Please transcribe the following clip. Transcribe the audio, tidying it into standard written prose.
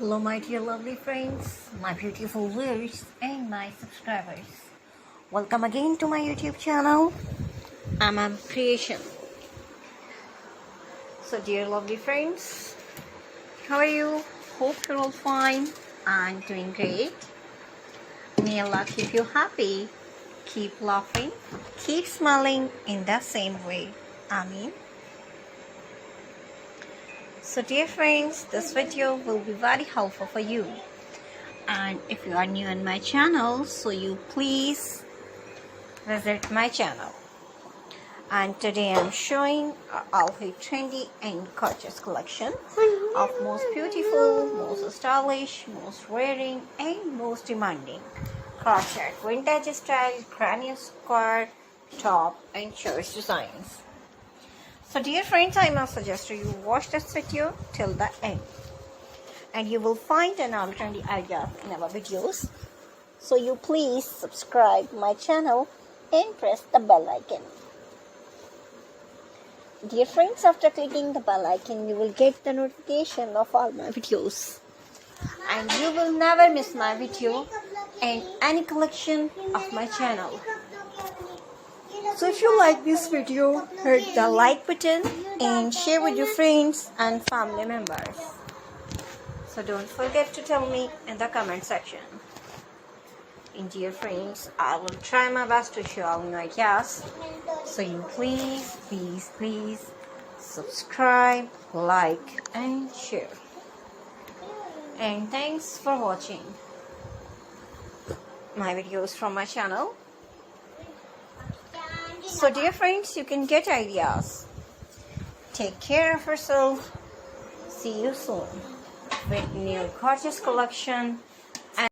Hello my dear lovely friends, my beautiful viewers and my subscribers. Welcome again to my YouTube channel. I'm Creation. So dear lovely friends, how are you? Hope you're all fine and doing great. May Allah keep you happy, keep laughing, keep smiling in the same way. Ameen. So dear friends, this video will be very helpful for you, and if you are new on my channel, so you please visit my channel. And today I'm showing a trendy and gorgeous collection of most beautiful, most stylish, most wearing and most demanding crochet vintage style granny square top and shirts designs. So dear friends, I must suggest you watch this video till the end, and you will find an alternative idea in our videos. So you please subscribe my channel and press the bell icon. Dear friends, after clicking the bell icon, you will get the notification of all my videos, and you will never miss my video and any collection of my channel. So if you like this video, hit the like button and share with your friends and family members. So don't forget to tell me in the comment section. And dear friends, I will try my best to show all new ideas. So you please subscribe, like and share. And thanks for watching my videos from my channel. So dear friends, you can get ideas. Take care of yourself. See you soon with new gorgeous collection